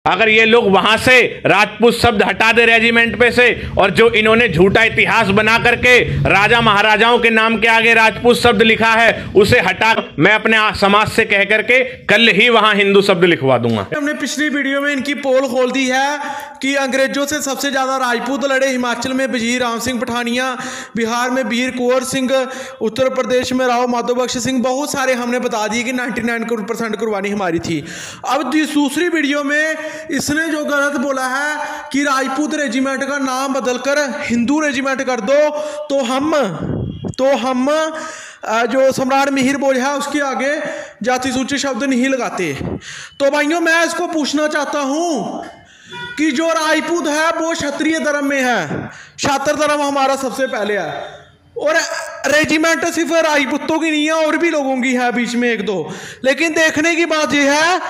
अगर ये लोग वहां से राजपूत शब्द हटा दे रेजिमेंट पे से, और जो इन्होंने झूठा इतिहास बना करके राजा महाराजाओं के नाम के आगे राजपूत शब्द लिखा है उसे हटा, मैं अपने समाज से कह करके कल ही वहां हिंदू शब्द लिखवा दूंगा। हमने पिछली वीडियो में इनकी पोल खोल दी है कि अंग्रेजों से सबसे ज्यादा राजपूत लड़े। हिमाचल में वजीर राम सिंह पठानिया, बिहार में वीर कुंवर सिंह, उत्तर प्रदेश में राव माधव बख्श सिंह, बहुत सारे हमने बता दिए कि 99% कुर्बानी हमारी थी। अब दूसरी वीडियो में इसने जो गलत बोला है कि राजपूत रेजिमेंट का नाम बदलकर हिंदू रेजिमेंट कर दो, तो हम जो सम्राट मिहिर भोज है उसके आगे जाति सूची शब्द नहीं लगाते। तो भाइयों, मैं इसको पूछना चाहता हूं कि जो राजपूत है वो क्षत्रिय धर्म में है, क्षात्र धर्म हमारा सबसे पहले है, और रेजिमेंट सिर्फ राजपूतों की नहीं है, और भी लोगों की है बीच में एक दो। लेकिन देखने की बात यह है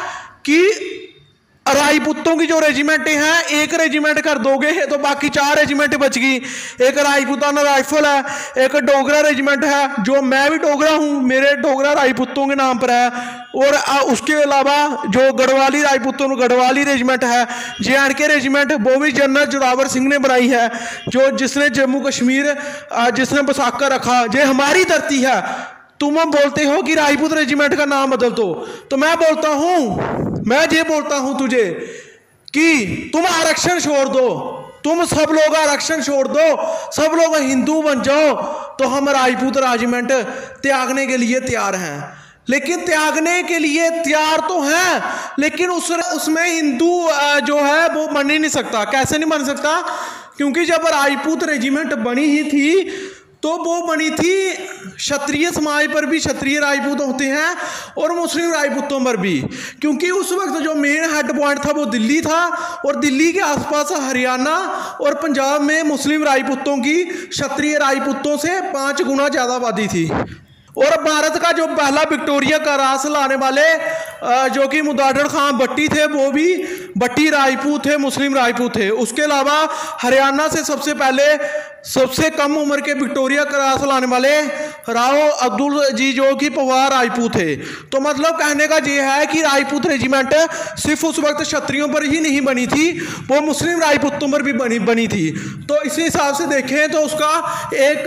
कि राजपूतों की जो रेजिमेंट हैं, एक रेजिमेंट कर दोगे तो बाकी 4 रेजिमेंट बच गई। एक राजपूताना राइफल है, एक डोगरा रेजिमेंट है, जो मैं भी डोगरा हूँ, मेरे डोगरा राजपूतों के नाम पर है, और उसके अलावा जो गढ़वाली राजपूतों गढ़वाली रेजिमेंट है, JNK रेजिमेंट, वो भी जनरल जोरावर सिंह ने बनाई है, जो जिसने जम्मू कश्मीर जिसने बसा कर रखा, ये हमारी धरती है। तुम बोलते हो कि राजपूत रेजिमेंट का नाम बदल दो, तो मैं ये बोलता हूं तुझे कि तुम आरक्षण छोड़ दो, तुम सब लोग आरक्षण छोड़ दो, सब लोग हिंदू बन जाओ, तो हम राजपूत रेजिमेंट त्यागने के लिए तैयार हैं। लेकिन त्यागने के लिए तैयार तो हैं, लेकिन उसमें हिंदू जो है वो बन ही नहीं सकता। कैसे नहीं बन सकता? क्योंकि जब राजपूत रेजिमेंट बनी ही थी तो वो बनी थी क्षत्रिय समाज पर भी क्षत्रिय राजपूत होते हैं और मुस्लिम राजपूतों पर भी, क्योंकि उस वक्त जो मेन हेड पॉइंट था वो दिल्ली था, और दिल्ली के आसपास हरियाणा और पंजाब में मुस्लिम राजपूतों की क्षत्रिय राजपूतों से 5 गुना ज़्यादा आबादी थी। और भारत का जो पहला विक्टोरिया का राज लाने वाले जो कि मुदाडर खान भट्टी थे, वो भी भट्टी राजपूत थे, मुस्लिम राजपूत थे। उसके अलावा हरियाणा से सबसे पहले सबसे कम उम्र के विक्टोरिया का राज लाने वाले राव अब्दुल जी जो कि पवार राजपूत थे। तो मतलब कहने का ये है कि राजपूत रेजिमेंट सिर्फ उस वक्त क्षत्रियों पर ही नहीं बनी थी, वो मुस्लिम राजपूतों पर भी बनी थी। तो इसी हिसाब से देखें तो उसका एक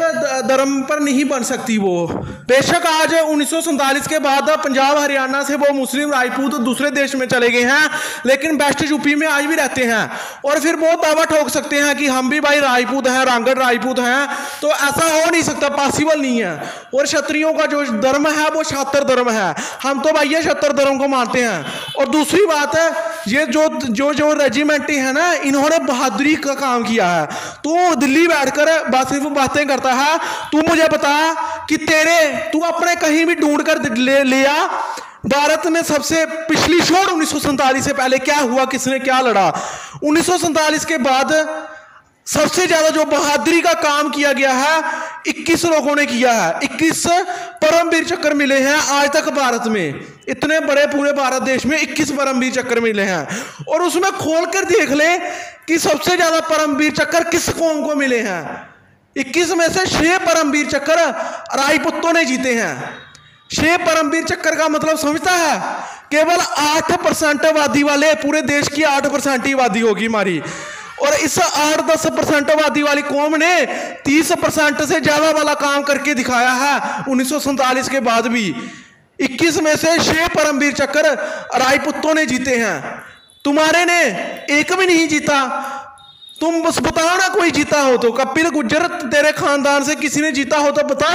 धर्म पर नहीं बन सकती वो। बेशक आज 1947 के बाद पंजाब हरियाणा से वो मुस्लिम राजपूत दूसरे देश में चले गए हैं, लेकिन वेस्ट यूपी में आज भी रहते हैं, और फिर बहुत दावा ठोक सकते हैं कि हम भी भाई राजपूत हैं, रांगड़ राजपूत हैं। तो ऐसा हो नहीं सकता, पॉसिबल नहीं है। और क्षत्रियों का जो धर्म है वो क्षात्र धर्म है, हम तो भाई ये क्षात्र धर्म को मानते हैं। और दूसरी बात है, ये जो रेजिमेंट है ना, इन्होंने बहादुरी का काम किया है। तू दिल्ली बैठकर सिर्फ बातें करता है, तू मुझे बता कि तू अपने कहीं भी ढूंढ कर ले आ, भारत में सबसे पिछली छोड़ 1947 से पहले क्या हुआ, किसने क्या लड़ा। 1947 के बाद सबसे ज्यादा जो बहादुरी का काम किया गया है 21 लोगों ने किया है। 21 परमवीर चक्र मिले हैं आज तक भारत में, इतने बड़े पूरे भारत देश में 21 परमवीर चक्र मिले हैं। और उसमें खोल कर देख ले कि सबसे ज्यादा परमवीर चक्र किस कौम को मिले हैं। 21 में से 6 परमवीर चक्र राजपूतों ने जीते हैं। 6 परमवीर चक्र का मतलब समझता है? केवल 8% आबादी वाले, पूरे देश की 8% ही आबादी होगी हमारी, और इस 8-10% आबादी वाली कौम ने 30% से ज्यादा वाला काम करके दिखाया है 1947 के बाद भी। 21 में से 6 परमवीर चक्र राजपूतों ने जीते हैं, तुम्हारे ने एक भी नहीं जीता। तुम बस बताओ ना कोई जीता हो तो, कपिल गुज्जर तेरे खानदान से किसी ने जीता हो तो बता।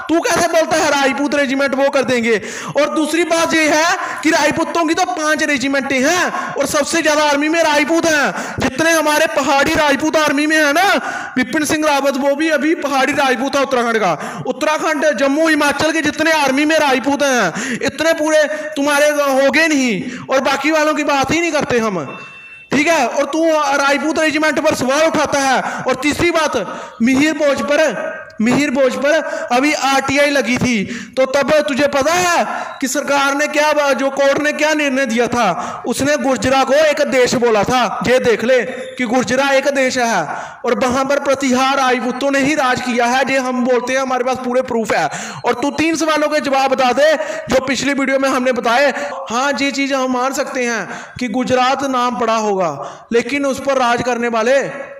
तू कैसे बोलता है राजपूत रेजिमेंट वो कर देंगे। और दूसरी बात ये है कि राजपूतों की तो 5 रेजिमेंटें हैं, और सबसे ज्यादा आर्मी में राजपूत हैं। जितने हमारे पहाड़ी राजपूत आर्मी में है ना, विपिन सिंह रावत वो भी अभी पहाड़ी राजपूत है उत्तराखंड का। उत्तराखंड, जम्मू, हिमाचल के जितने आर्मी में राजपूत हैं, इतने पूरे तुम्हारे हो गए नहीं, और बाकी वालों की बात ही नहीं करते हम, ठीक है। और तू राजपूत रेजिमेंट पर सवाल उठाता है। और तीसरी बात, मिहिर भोज पर मिहिर भोज पर अभी आरटीआई लगी थी, तो तब तुझे पता है कि सरकार ने क्या, जो कोर्ट ने क्या निर्णय दिया था? उसने गुर्जरा को एक देश बोला था। ये देख ले कि गुर्जरा एक देश है और वहां पर प्रतिहार राजपूतों ने ही राज किया है। ये हम बोलते हैं, हमारे पास पूरे प्रूफ है। और तू 3 सवालों के जवाब बता दे जो पिछली वीडियो में हमने बताए। हाँ, ये चीज हम मान सकते हैं कि गुजरात नाम पड़ा होगा, लेकिन उस पर राज करने वाले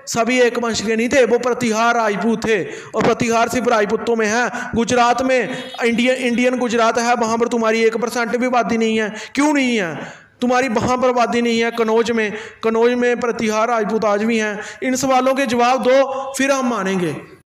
सभी एक वंश के नहीं थे, वो प्रतिहार राजपूत थे। और प्रतिहार सिर्फ राजपूतों में है। गुजरात में इंडियन गुजरात है, वहां पर तुम्हारी 1% भी आबादी नहीं है। क्यों नहीं है? तुम्हारी वहां पर आबादी नहीं है। कनौज में प्रतिहार राजपूत आज भी हैं। इन सवालों के जवाब दो, फिर हम मानेंगे।